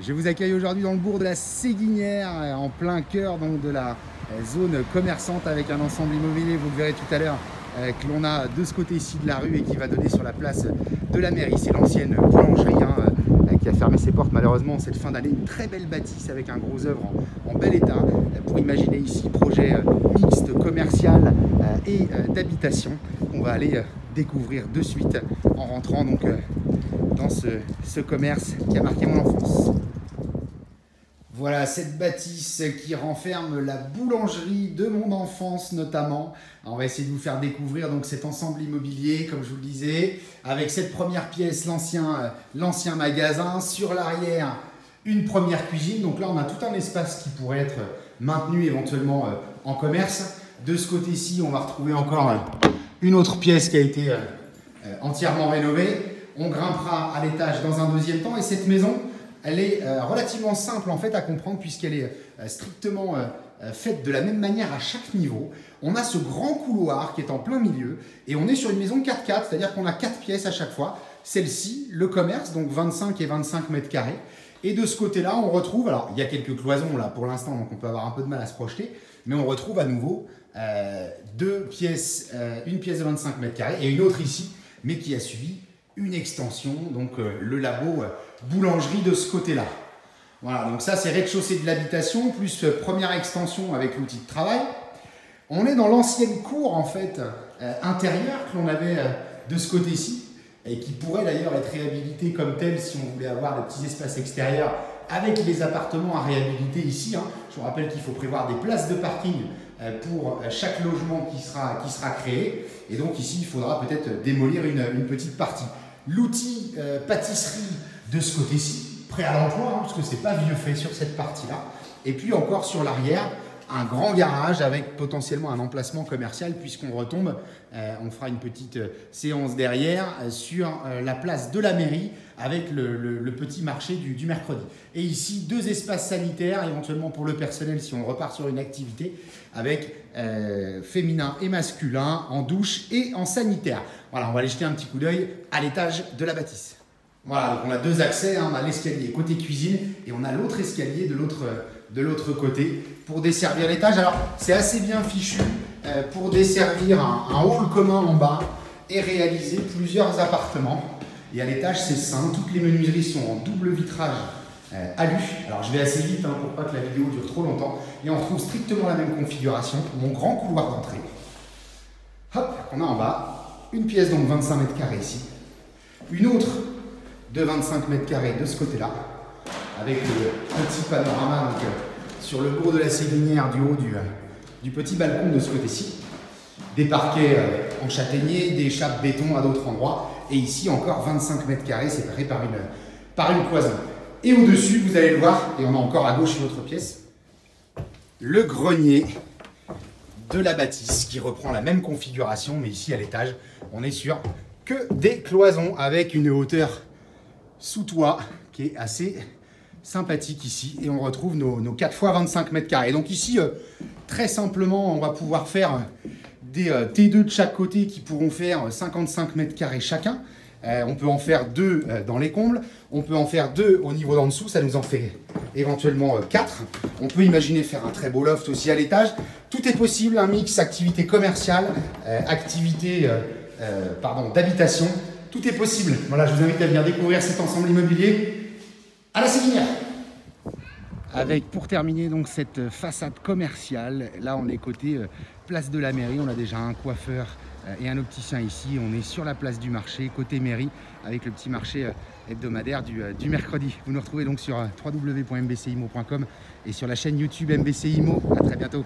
Je vous accueille aujourd'hui dans le bourg de la Séguinière, en plein cœur donc, de la zone commerçante avec un ensemble immobilier, vous le verrez tout à l'heure, que l'on a de ce côté-ci de la rue et qui va donner sur la place de la mairie. C'est l'ancienne boulangerie qui a fermé ses portes malheureusement en cette fin d'année. Une très belle bâtisse avec un gros œuvre en bel état pour imaginer ici projet mixte, commercial et d'habitation. On va aller découvrir de suite en rentrant donc dans ce commerce qui a marqué mon enfance. Voilà cette bâtisse qui renferme la boulangerie de mon enfance notamment. On va essayer de vous faire découvrir donc cet ensemble immobilier, comme je vous le disais, avec cette première pièce, l'ancien magasin. Sur l'arrière, une première cuisine. Donc là, on a tout un espace qui pourrait être maintenu éventuellement en commerce. De ce côté-ci, on va retrouver encore une autre pièce qui a été entièrement rénovée. On grimpera à l'étage dans un deuxième temps et cette maison, elle est relativement simple en fait à comprendre puisqu'elle est strictement faite de la même manière à chaque niveau. On a ce grand couloir qui est en plein milieu et on est sur une maison 4x4, c'est-à-dire qu'on a 4 pièces à chaque fois. Celle-ci, le commerce, donc 25 et 25 mètres carrés. Et de ce côté-là, on retrouve, alors il y a quelques cloisons là pour l'instant, donc on peut avoir un peu de mal à se projeter, mais on retrouve à nouveau deux pièces, une pièce de 25 mètres carrés et une autre ici, mais qui a subi une extension, donc le labo boulangerie de ce côté-là. Voilà, donc ça c'est rez-de-chaussée de l'habitation, plus première extension avec l'outil de travail. On est dans l'ancienne cour en fait intérieure que l'on avait de ce côté-ci, et qui pourrait d'ailleurs être réhabilitée comme telle si on voulait avoir des petits espaces extérieurs avec les appartements à réhabiliter ici. Je vous rappelle qu'il faut prévoir des places de parking pour chaque logement qui sera créé. Et donc ici, il faudra peut-être démolir une petite partie. L'outil pâtisserie de ce côté-ci, prêt à l'emploi, parce que c'est pas vieux fait sur cette partie-là. Et puis encore sur l'arrière, un grand garage avec potentiellement un emplacement commercial puisqu'on retombe, on fera une petite séance derrière sur la place de la mairie avec le petit marché du mercredi. Et ici, 2 espaces sanitaires éventuellement pour le personnel si on repart sur une activité avec féminin et masculin en douche et en sanitaire. Voilà, on va aller jeter un petit coup d'œil à l'étage de la bâtisse. Voilà, donc on a 2 accès, on a l'escalier côté cuisine et on a l'autre escalier de l'autre côté pour desservir l'étage. Alors c'est assez bien fichu pour desservir un hall commun en bas et réaliser plusieurs appartements. Et à l'étage c'est simple, toutes les menuiseries sont en double vitrage alu. Alors je vais assez vite pour pas que la vidéo dure trop longtemps. Et on retrouve strictement la même configuration, mon grand couloir d'entrée. Hop, on a en bas une pièce donc 25 mètres carrés ici, une autre de 25 mètres carrés de ce côté-là, avec le petit panorama donc, sur le bourg de la Séguinière du haut du petit balcon de ce côté-ci. Des parquets en châtaignier, des chapes béton à d'autres endroits. Et ici encore 25 mètres carrés séparés par une cloison. Et au-dessus, vous allez le voir, et on a encore à gauche une autre pièce, le grenier de la bâtisse qui reprend la même configuration, mais ici à l'étage, on est sur que des cloisons avec une hauteur sous toit qui est assez sympathique ici. Et on retrouve nos 4 x 25 mètres carrés. Donc ici, très simplement, on va pouvoir faire des T2 de chaque côté qui pourront faire 55 mètres carrés chacun. On peut en faire 2 dans les combles. On peut en faire 2 au niveau d'en dessous. Ça nous en fait éventuellement 4. On peut imaginer faire un très beau loft aussi à l'étage. Tout est possible, un mix activité commerciale, activité d'habitation. Tout est possible. Voilà, je vous invite à venir découvrir cet ensemble immobilier à la Séguinière. Avec pour terminer donc cette façade commerciale, là on est côté place de la mairie, on a déjà un coiffeur et un opticien ici, on est sur la place du marché, côté mairie, avec le petit marché hebdomadaire du mercredi. Vous nous retrouvez donc sur www.mbcimo.com et sur la chaîne YouTube MBC Immo. À très bientôt.